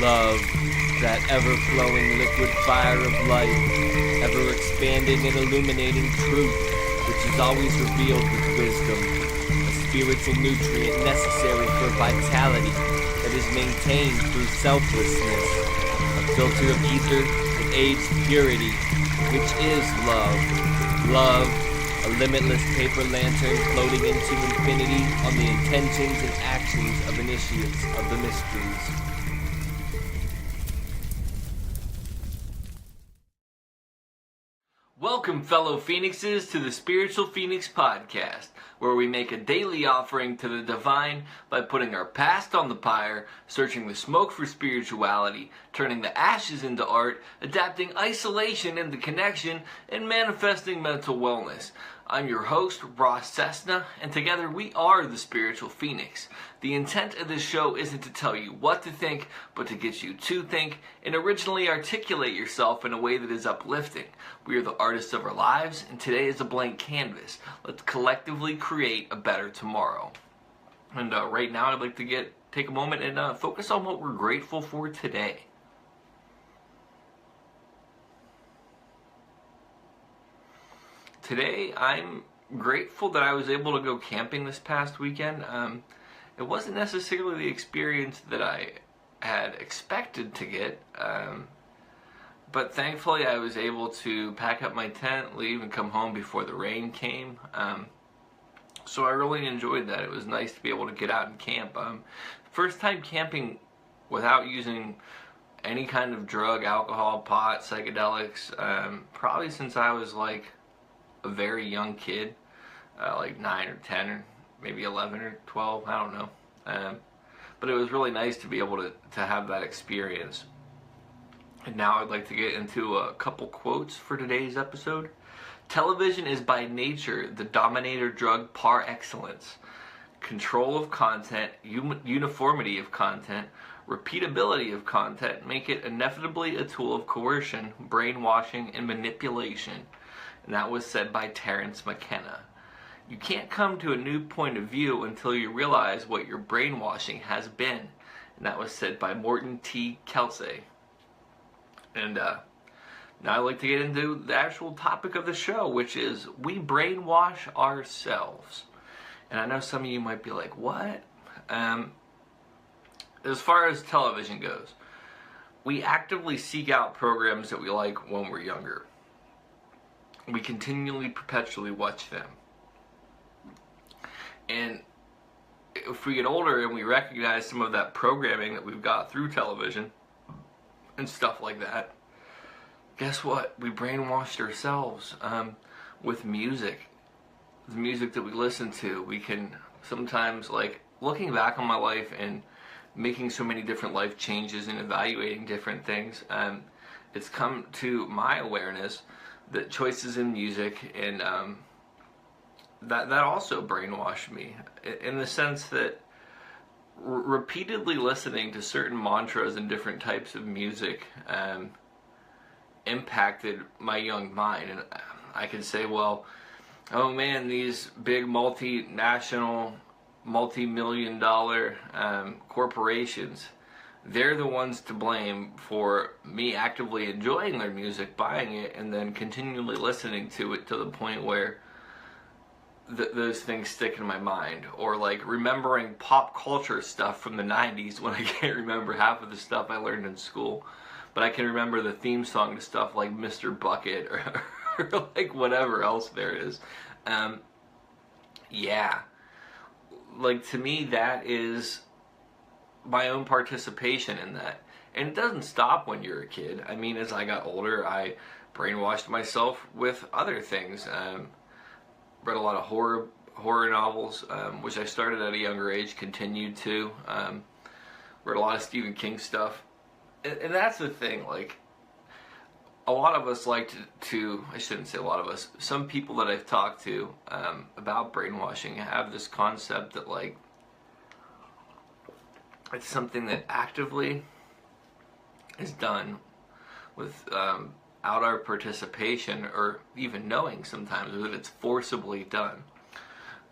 Love, that ever-flowing liquid fire of life, ever-expanding and illuminating truth, which is always revealed with wisdom, a spiritual nutrient necessary for vitality that is maintained through selflessness, a filter of ether that aids purity, which is love. Love, a limitless paper lantern floating into infinity on the intentions and actions of initiates of the mysteries. Welcome, fellow Phoenixes, to the Spiritual Phoenix Podcast, where we make a daily offering to the divine by putting our past on the pyre, searching the smoke for spirituality, turning the ashes into art, adapting isolation into connection, and manifesting mental wellness. I'm your host, Ross Cessna, and together we are the Spiritual Phoenix. The intent of this show isn't to tell you what to think, but to get you to think and originally articulate yourself in a way that is uplifting. We are the artists of our lives, and today is a blank canvas. Let's collectively create a better tomorrow. And right now I'd like to take a moment and focus on what we're grateful for today. Today, I'm grateful that I was able to go camping this past weekend. It wasn't necessarily the experience that I had expected to get, but thankfully I was able to pack up my tent, leave, and come home before the rain came. So I really enjoyed that. It was nice to be able to get out and camp. First time camping without using any kind of drug, alcohol, pot, psychedelics, probably since I was like a very young kid, like 9 or 10 or maybe 11 or 12, I don't know. But it was really nice to be able to have that experience. And now I'd like to get into a couple quotes for today's episode. Television is by nature the dominator drug par excellence. Control of content, uniformity of content, repeatability of content make it inevitably a tool of coercion, brainwashing, and manipulation. And that was said by Terence McKenna. You can't come to a new point of view until you realize what your brainwashing has been. And that was said by Morton T. Kelsey. And now I'd like to get into the actual topic of the show, which is we brainwash ourselves. And I know some of you might be like, what? As far as television goes, we actively seek out programs that we like when we're younger. We continually, perpetually watch them. And if we get older and we recognize some of that programming that we've got through television and stuff like that, guess what? We brainwashed ourselves with music. The music that we listen to, we can sometimes, like, looking back on my life and making so many different life changes and evaluating different things, it's come to my awareness that choices in music and that also brainwashed me in the sense that repeatedly listening to certain mantras and different types of music impacted my young mind. And I could say, well, oh man, these big multinational, multi-million dollar corporations, they're the ones to blame for me actively enjoying their music, buying it, and then continually listening to it to the point where those things stick in my mind. Or like remembering pop culture stuff from the 90s when I can't remember half of the stuff I learned in school. But I can remember the theme song to stuff like Mr. Bucket or like whatever else there is. Yeah. Like, to me, that is my own participation in that. And it doesn't stop when you're a kid. I mean, as I got older, I brainwashed myself with other things. Read a lot of horror novels, which I started at a younger age, continued to. Read a lot of Stephen King stuff. And that's the thing, like, a lot of us like to, I shouldn't say a lot of us, some people that I've talked to about brainwashing have this concept that, like, it's something that actively is done without our participation or even knowing sometimes that it's forcibly done.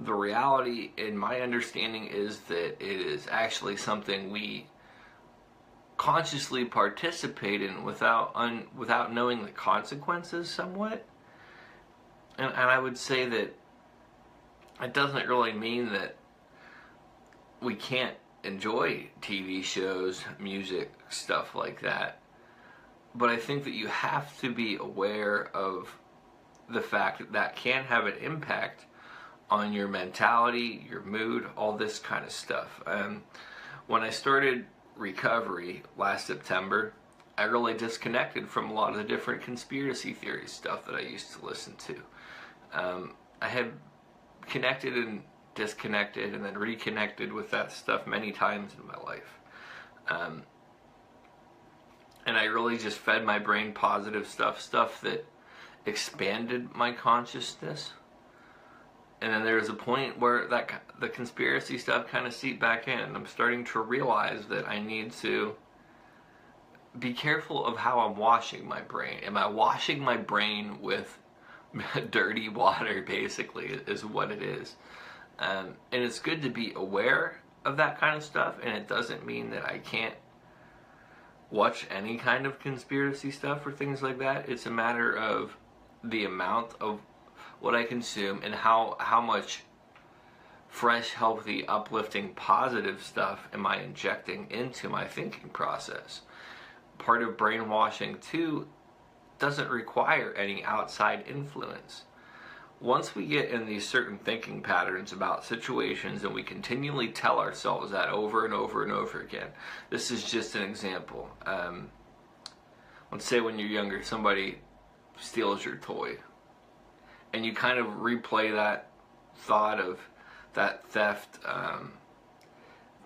The reality, in my understanding, is that it is actually something we consciously participate in without knowing the consequences somewhat. And I would say that it doesn't really mean that we can't enjoy TV shows, music, stuff like that. But I think that you have to be aware of the fact that that can have an impact on your mentality, your mood, all this kind of stuff. When I started recovery last September, I really disconnected from a lot of the different conspiracy theory stuff that I used to listen to. I had connected and disconnected and then reconnected with that stuff many times in my life. And I really just fed my brain positive stuff that expanded my consciousness. And then there was a point where the conspiracy stuff kind of seeped back in. I'm starting to realize that I need to be careful of how I'm washing my brain. Am I washing my brain with dirty water, basically, is what it is. And it's good to be aware of that kind of stuff, and it doesn't mean that I can't watch any kind of conspiracy stuff or things like that. It's a matter of the amount of what I consume and how much fresh, healthy, uplifting, positive stuff am I injecting into my thinking process. Part of brainwashing, too, doesn't require any outside influence. Once we get in these certain thinking patterns about situations and we continually tell ourselves that over and over and over again. This is just an example. Let's say when you're younger, somebody steals your toy. And you kind of replay that thought of that theft.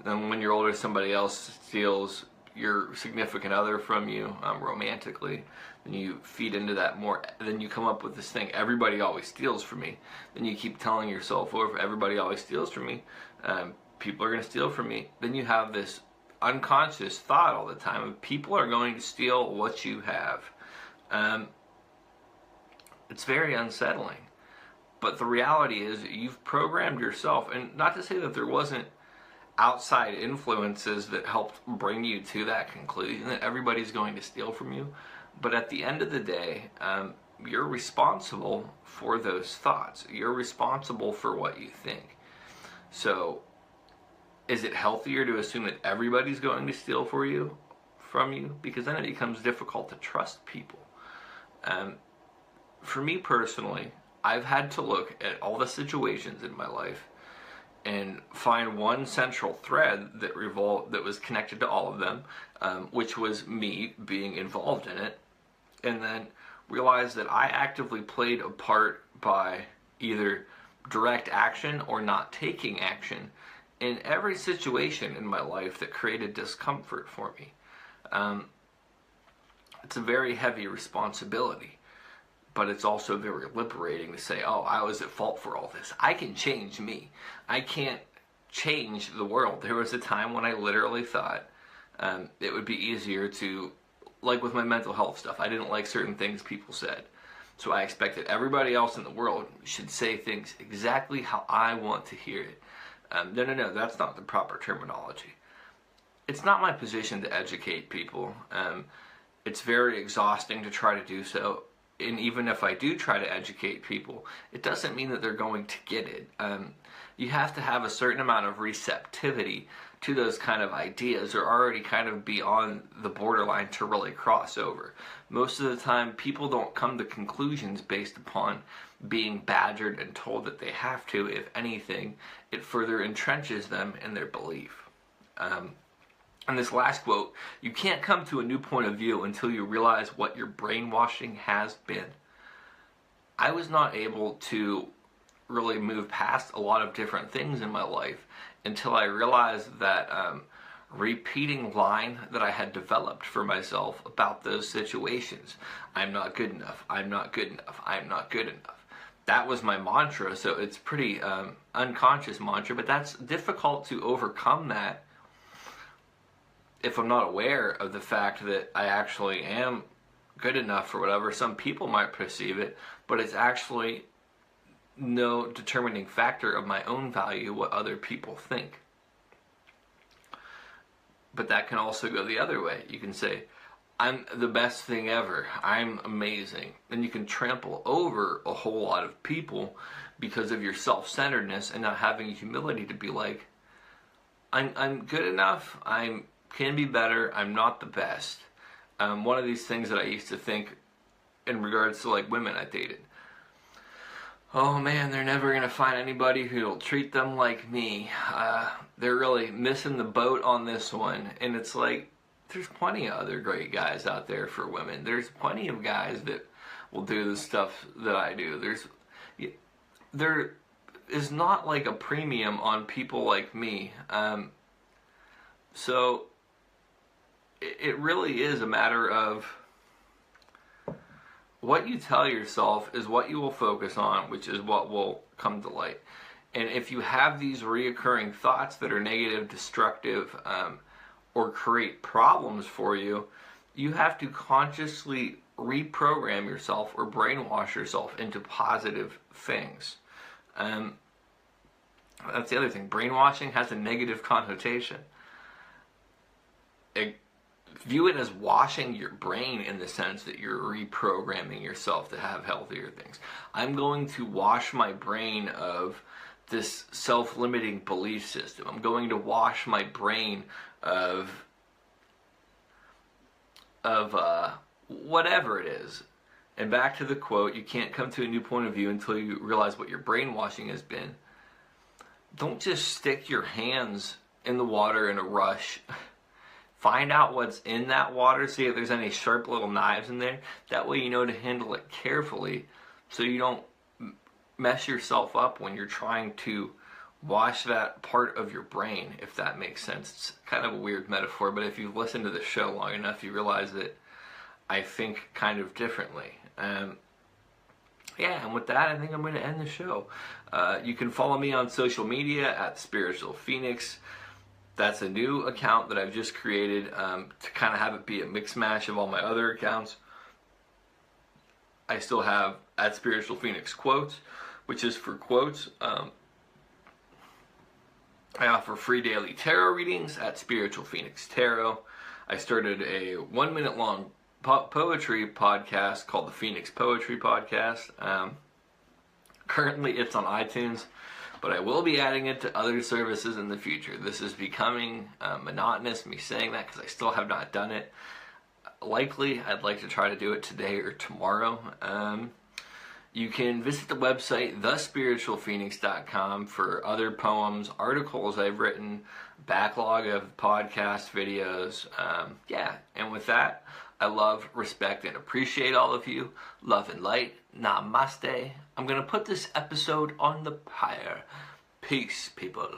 Then when you're older, somebody else steals your significant other from you romantically. Then you feed into that more. Then you come up with this thing, everybody always steals from me. Then you keep telling yourself, oh, if everybody always steals from me, people are going to steal from me. Then you have this unconscious thought all the time of people are going to steal what you have. It's very unsettling. But the reality is you've programmed yourself, and not to say that there wasn't outside influences that helped bring you to that conclusion that everybody's going to steal from you. But at the end of the day, you're responsible for those thoughts. You're responsible for what you think. So is it healthier to assume that everybody's going to steal from you? Because then it becomes difficult to trust people. For me personally, I've had to look at all the situations in my life and find one central thread that was connected to all of them, which was me being involved in it, and then realize that I actively played a part by either direct action or not taking action in every situation in my life that created discomfort for me. It's a very heavy responsibility. But it's also very liberating to say, oh, I was at fault for all this. I can change me. I can't change the world. There was a time when I literally thought it would be easier to, like with my mental health stuff, I didn't like certain things people said. So I expected everybody else in the world should say things exactly how I want to hear it. No, that's not the proper terminology. It's not my position to educate people. It's very exhausting to try to do so. And even if I do try to educate people, it doesn't mean that they're going to get it. You have to have a certain amount of receptivity to those kind of ideas or already kind of be on the borderline to really cross over. Most of the time, people don't come to conclusions based upon being badgered and told that they have to. If anything, it further entrenches them in their belief. And this last quote, you can't come to a new point of view until you realize what your brainwashing has been. I was not able to really move past a lot of different things in my life until I realized that repeating line that I had developed for myself about those situations. I'm not good enough. I'm not good enough. I'm not good enough. That was my mantra, so it's pretty unconscious mantra, but that's difficult to overcome that if I'm not aware of the fact that I actually am good enough for whatever some people might perceive it, but it's actually no determining factor of my own value what other people think. But that can also go the other way. You can say, I'm the best thing ever. I'm amazing. And you can trample over a whole lot of people because of your self-centeredness and not having humility to be like, I'm good enough. I can be better. I'm not the best. One of these things that I used to think in regards to like women I dated. Oh man, they're never going to find anybody who'll treat them like me. They're really missing the boat on this one. And it's like, there's plenty of other great guys out there for women. There's plenty of guys that will do the stuff that I do. There is not like a premium on people like me. So it really is a matter of what you tell yourself is what you will focus on, which is what will come to light. And if you have these reoccurring thoughts that are negative, destructive, or create problems for you, you have to consciously reprogram yourself or brainwash yourself into positive things. That's the other thing. Brainwashing has a negative connotation. View it as washing your brain in the sense that you're reprogramming yourself to have healthier things. I'm going to wash my brain of this self-limiting belief system. I'm going to wash my brain of whatever it is. And back to the quote, you can't come to a new point of view until you realize what your brainwashing has been. Don't just stick your hands in the water in a rush. Find out what's in that water, see if there's any sharp little knives in there. That way you know to handle it carefully so you don't mess yourself up when you're trying to wash that part of your brain, if that makes sense. It's kind of a weird metaphor, but if you've listened to the show long enough, you realize that I think kind of differently. And with that, I think I'm going to end the show. You can follow me on social media at Spiritual Phoenix. That's a new account that I've just created to kind of have it be a mix mash of all my other accounts. I still have at Spiritual Phoenix Quotes, which is for quotes. I offer free daily tarot readings at Spiritual Phoenix Tarot. I started a 1 minute long poetry podcast called the Phoenix Poetry Podcast. Currently it's on iTunes, but I will be adding it to other services in the future. This is becoming monotonous, me saying that, because I still have not done it. Likely, I'd like to try to do it today or tomorrow. You can visit the website, thespiritualphoenix.com, for other poems, articles I've written, backlog of podcast videos. And with that, I love, respect, and appreciate all of you. Love and light. Namaste. I'm going to put this episode on the pyre. Peace, people.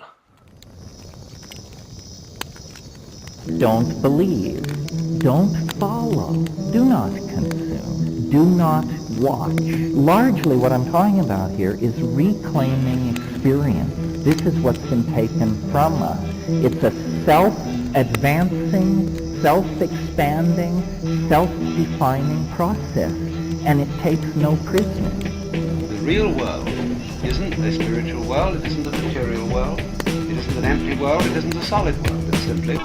Don't believe. Don't follow. Do not consume. Do not watch. Largely what I'm talking about here is reclaiming experience. This is what's been taken from us. It's a self-advancing, self-expanding, self-defining process, and it takes no prisoners. The real world isn't a spiritual world, it isn't a material world, it isn't an empty world, it isn't a solid world. It's simply